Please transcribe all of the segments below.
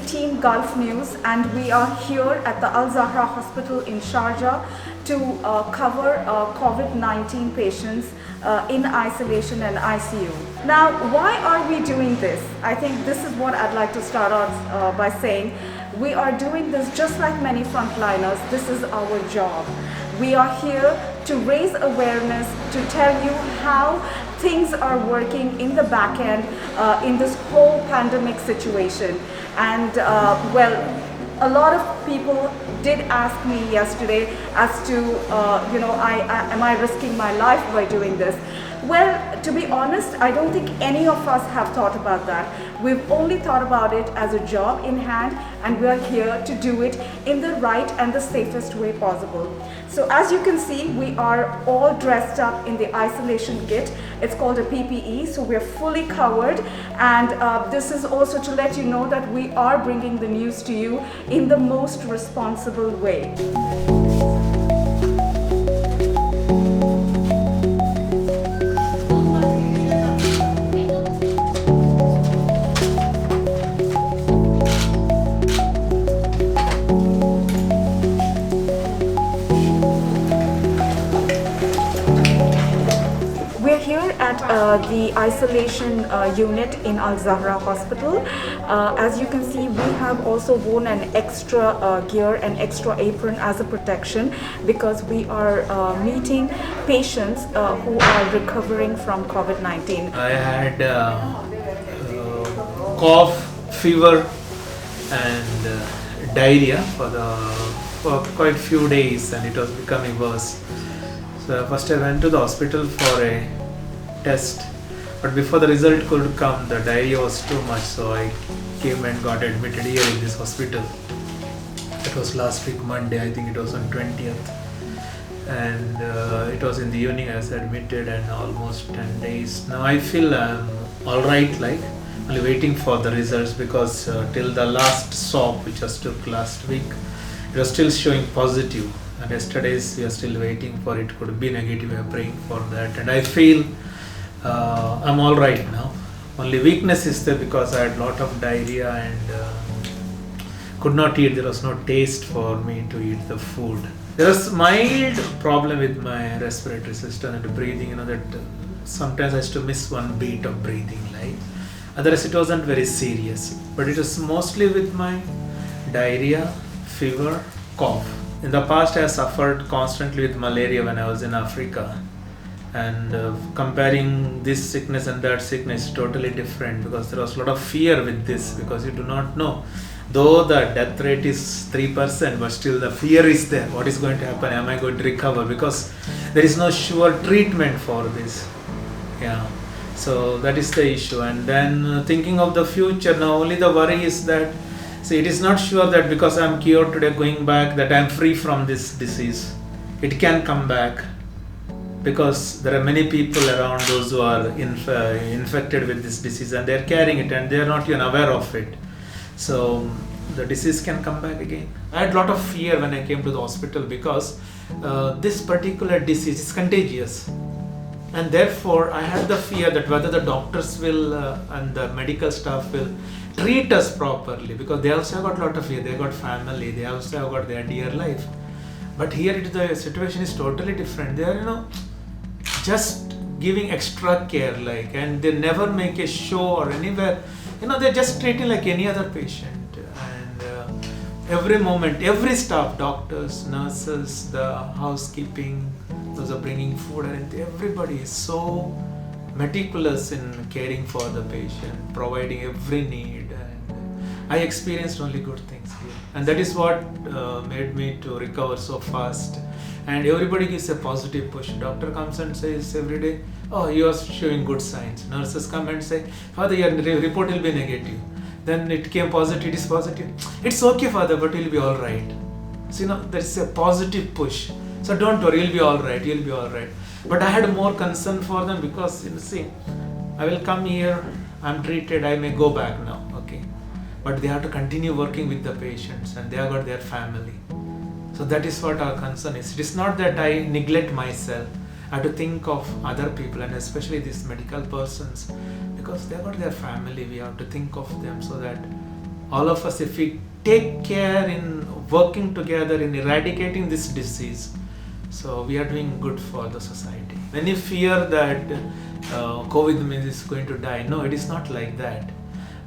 Team Gulf News, and we are here at the Al Zahra Hospital in Sharjah to cover COVID-19 patients in isolation and ICU. Now, why are we doing this? I think this is what I'd like to start out by saying. We are doing this just like many frontliners. This is our job. We are here to raise awareness, to tell you how things are working in the back end in this whole pandemic situation. And well, a lot of people did ask me yesterday as to, am I risking my life by doing this? Well, to be honest, I don't think any of us have thought about that. We've only thought about it as a job in hand, and we're here to do it in the right and the safest way possible. So as you can see, we are all dressed up in the isolation kit. It's called a PPE, so we're fully covered. And this is also to let you know that we are bringing the news to you in the most responsible way. We're here at the isolation unit in Al Zahra Hospital. As you can see, we have also worn an extra gear, an extra apron as a protection, because we are meeting patients who are recovering from COVID-19. I had cough, fever and diarrhea for quite a few days, and it was becoming worse. So first I went to the hospital for a test, but before the result could come, the diarrhea was too much, so I came and got admitted here in this hospital. It was last week Monday, I think it was on 20th, and it was in the evening I was admitted, and almost 10 days. Now I feel I'm alright, like only waiting for the results, because till the last swab which was took last week, it was still showing positive. And yesterday's we are still waiting for it could be negative. We are praying for that, and I feel I'm all right now. Only weakness is there because I had lot of diarrhea and could not eat. There was no taste for me to eat the food. There was mild problem with my respiratory system and breathing. That sometimes I used to miss one beat of breathing. Like otherwise, it wasn't very serious. But it was mostly with my diarrhea, fever, cough. In the past, I suffered constantly with malaria when I was in Africa, and comparing this sickness and that sickness is totally different, because there was a lot of fear with this, because you do not know. Though the death rate is 3%, but still the fear is there. What is going to happen? Am I going to recover? Because there is no sure treatment for this. Yeah. So that is the issue. And then thinking of the future, now only the worry is that, see, it is not sure that because I am cured today going back that I am free from this disease. It can come back, because there are many people around those who are infected with this disease, and they are carrying it and they are not even aware of it. So the disease can come back again. I had a lot of fear when I came to the hospital, because this particular disease is contagious. And therefore I had the fear that whether the doctors will and the medical staff will treat us properly, because they also have got a lot of fear. They got family, they also have got their dear life. But here the situation is totally different. They are just giving extra care, like, and they never make a show or anywhere. They're just treating like any other patient. And every moment, every staff, doctors, nurses, the housekeeping, those are bringing food, and everybody is so meticulous in caring for the patient, providing every need. And I experienced only good things here, and that is what made me to recover so fast. And everybody gives a positive push. Doctor comes and says every day, "Oh, you are showing good signs." Nurses come and say, "Father, your report will be negative." Then it came positive. It is positive. "It's okay, Father, but you'll be all right." So there is a positive push. So don't worry, you'll be all right. You'll be all right. But I had more concern for them, because I will come here, I'm treated, I may go back now, okay. But they have to continue working with the patients, and they have got their family. So that is what our concern is. It is not that I neglect myself. I have to think of other people, and especially these medical persons, because they have got their family. We have to think of them so that all of us, if we take care in working together in eradicating this disease, so we are doing good for the society. Many fear that COVID means is going to die. No, it is not like that.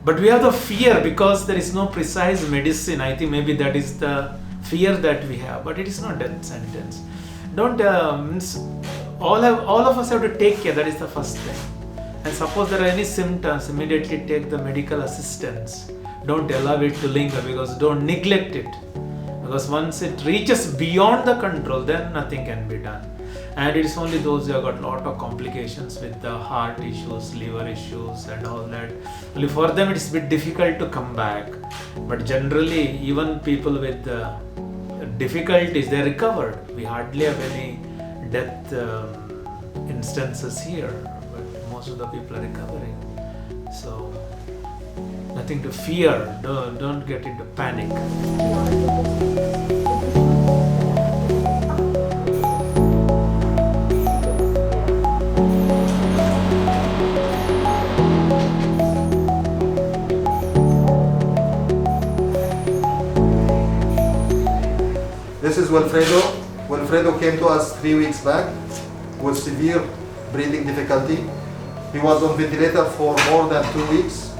But we have the fear because there is no precise medicine. I think maybe that is the fear that we have, but it is not death sentence. Don't all of us have to take care. That is the first thing. And suppose there are any symptoms, immediately take the medical assistance. Don't allow it to linger, because don't neglect it. Because once it reaches beyond the control, then nothing can be done. And it is only those who have got a lot of complications with the heart issues, liver issues and all that. Only for them it is a bit difficult to come back. But generally, even people with difficulties, they recovered. We hardly have any death instances here, but most of the people are recovering. So nothing to fear. Don't get into panic. This is Wilfredo. Wilfredo came to us 3 weeks back with severe breathing difficulty. He was on ventilator for more than 2 weeks.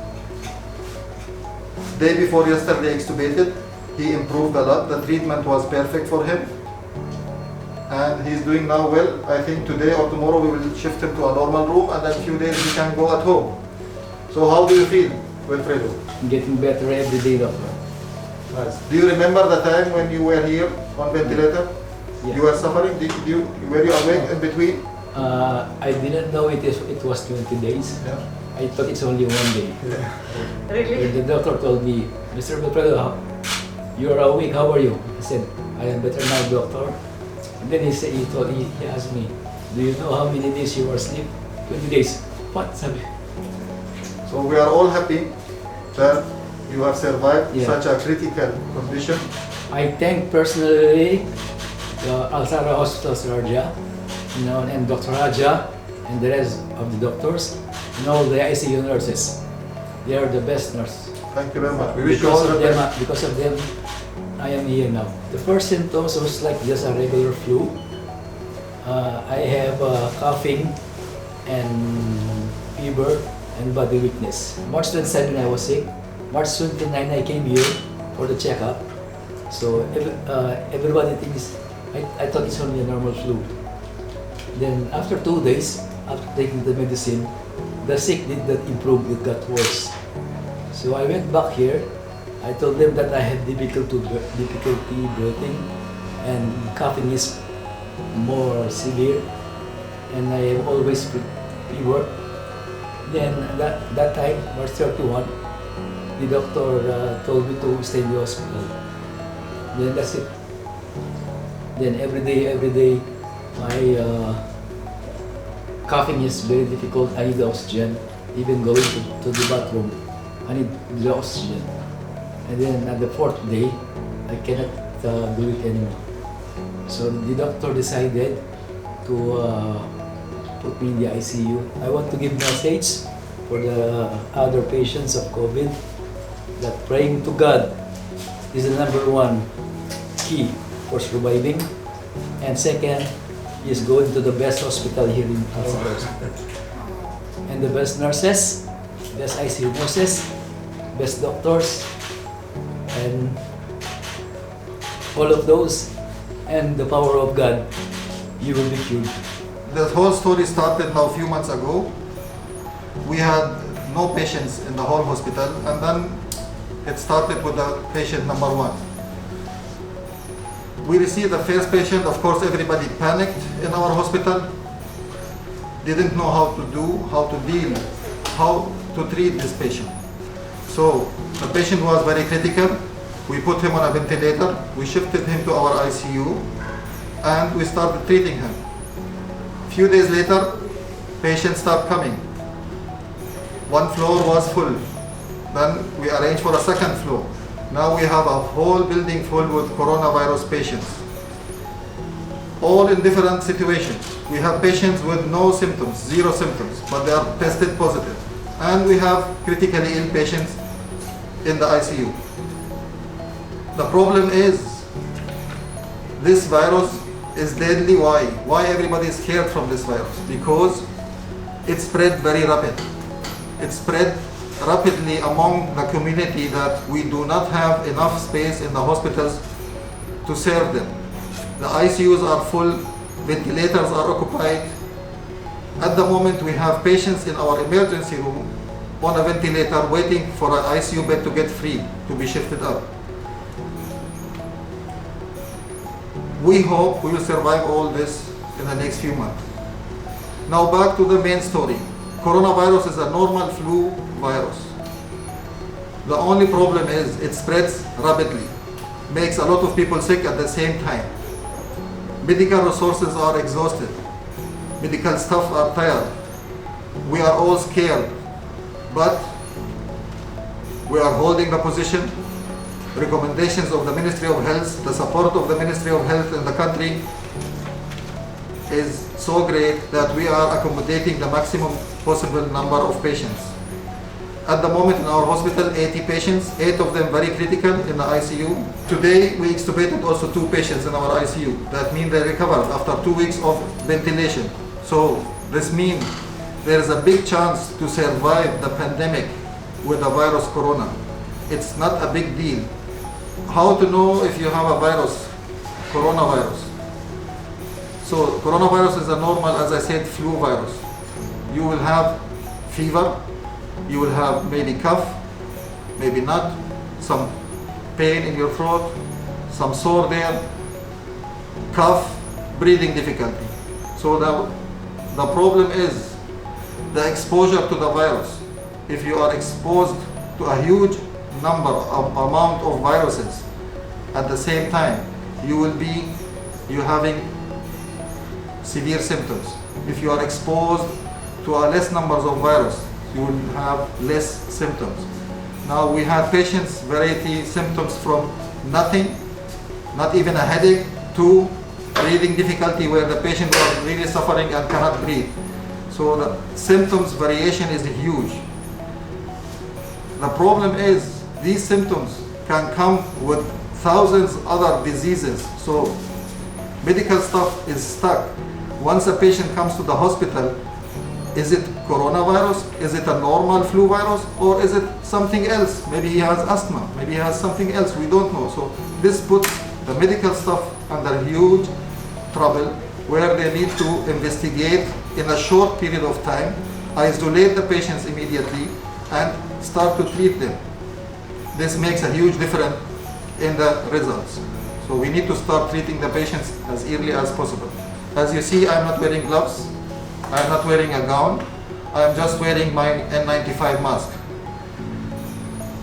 Day before yesterday extubated. He improved a lot. The treatment was perfect for him. And he's doing now well. I think today or tomorrow we will shift him to a normal room, and then a few days he can go at home. So how do you feel, Wilfredo? Getting better every day, doctor. Nice. Do you remember the time when you were here on ventilator? Yeah. You were suffering? Were you awake in between? I didn't know it was 20 days. Yeah. I thought it's only 1 day. Really? When the doctor told me, Mr. Wilfredo, you're awake, how are you? I said, I am better now, doctor. And then he asked me, do you know how many days you were asleep? 20 days. What? Sabi? So we are all happy that you have survived Yeah. such a critical condition. I thank personally the Al-Sara Hospital Raja, and Dr. Raja and the rest of the doctors and all the ICU nurses. They are the best nurses. Thank you very much. We wish you all the best. Because of them, I am here now. The first symptoms was like just a regular flu. I have coughing and fever and body weakness. March 27 I was sick. March 29 I came here for the checkup. So everybody thinks, I thought it's only a normal flu. Then after 2 days, after taking the medicine, the sick did not improve, it got worse. So I went back here. I told them that I have difficulty breathing and coughing is more severe, and I have always fever. Then that time, March 31, the doctor told me to stay in the hospital. Then that's it. Then every day, my coughing is very difficult. I need oxygen. Even going to the bathroom, I need the oxygen. And then at the 4th day, I cannot do it anymore. So the doctor decided to put me in the ICU. I want to give message for the other patients of COVID that praying to God is the #1 key for surviving. And second is going to the best hospital here in Al-Sara. And the best nurses, best ICU nurses, best doctors, and all of those, and the power of God, you will be cured. The whole story started now a few months ago. We had no patients in the whole hospital, and then it started with the patient #1. We received the first patient. Of course, everybody panicked in our hospital. Didn't know how to do, how to deal, how to treat this patient. So the patient was very critical. We put him on a ventilator. We shifted him to our ICU, and we started treating him. Few days later, patients stopped coming. One floor was full. Then we arranged for a second floor. Now we have a whole building full with coronavirus patients, all in different situations. We have patients with no symptoms, 0 symptoms, but they are tested positive. And we have critically ill patients in the ICU. The problem is this virus is deadly. Why? Why everybody is scared from this virus? Because it spread very rapid. It spread rapidly among the community that we do not have enough space in the hospitals to serve them. The ICUs are full, ventilators are occupied. At the moment we have patients in our emergency room on a ventilator waiting for an ICU bed to get free, to be shifted up. We hope we will survive all this in the next few months. Now back to the main story. Coronavirus is a normal flu virus. The only problem is it spreads rapidly, makes a lot of people sick at the same time. Medical resources are exhausted. Medical staff are tired. We are all scared, but we are holding the position. Recommendations of the Ministry of Health, the support of the Ministry of Health in the country is so great that we are accommodating the maximum possible number of patients. At the moment in our hospital, 80 patients, 8 of them very critical in the ICU. Today we extubated also 2 patients in our ICU. That means they recovered after 2 weeks of ventilation. So this means there is a big chance to survive the pandemic with the virus corona. It's not a big deal. How to know if you have a virus, coronavirus? So coronavirus is a normal, as I said, flu virus. You will have fever, you will have maybe cough, maybe not, some pain in your throat, some sore there, cough, breathing difficulty. So the problem is the exposure to the virus. If you are exposed to a huge amount of viruses at the same time, you will be having severe symptoms. If you are exposed to a less numbers of virus, you will have less symptoms. Now we have patients variety symptoms from nothing, not even a headache, to breathing difficulty where the patient is really suffering and cannot breathe. So the symptoms variation is huge. The problem is these symptoms can come with thousands other diseases. So medical staff is stuck. Once a patient comes to the hospital, is it coronavirus? Is it a normal flu virus? Or is it something else? Maybe he has asthma, maybe he has something else, we don't know. So this puts the medical staff under huge trouble where they need to investigate in a short period of time, isolate the patients immediately and start to treat them. This makes a huge difference in the results. So we need to start treating the patients as early as possible. As you see, I'm not wearing gloves, I'm not wearing a gown, I'm just wearing my N95 mask.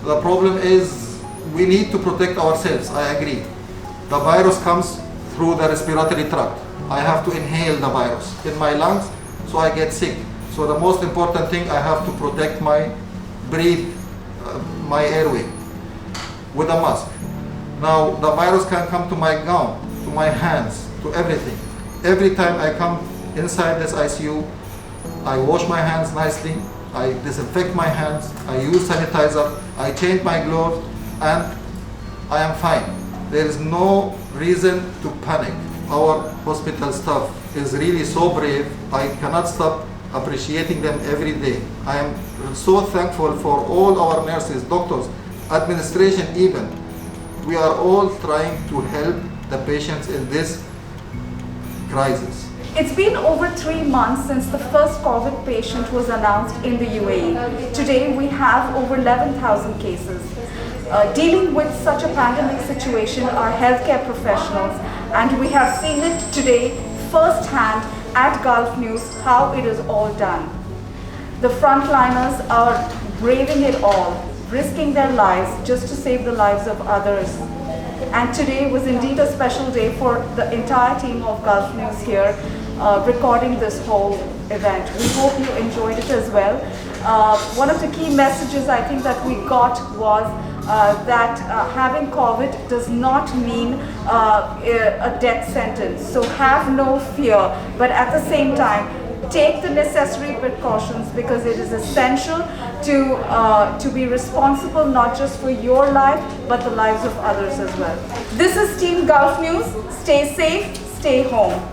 The problem is we need to protect ourselves, I agree. The virus comes through the respiratory tract. I have to inhale the virus in my lungs, so I get sick. So the most important thing, I have to protect my my airway with a mask. Now the virus can come to my gown, to my hands, to everything. Every time I come inside this ICU, I wash my hands nicely, I disinfect my hands, I use sanitizer, I change my gloves, and I am fine. There is no reason to panic. Our hospital staff is really so brave. I cannot stop appreciating them every day. I am so thankful for all our nurses, doctors, administration even. We are all trying to help the patients in this crisis. It's been over 3 months since the first COVID patient was announced in the UAE. Today we have over 11,000 cases. Dealing with such a pandemic situation are healthcare professionals, and we have seen it today firsthand at Gulf News how it is all done. The frontliners are braving it all, risking their lives just to save the lives of others. And today was indeed a special day for the entire team of Gulf News here, recording this whole event. We hope you enjoyed it as well. One of the key messages I think that we got was that having COVID does not mean a death sentence. So have no fear, but at the same time, take the necessary precautions, because it is essential to be responsible not just for your life but the lives of others as well. This is Team Gulf News. Stay safe, stay home.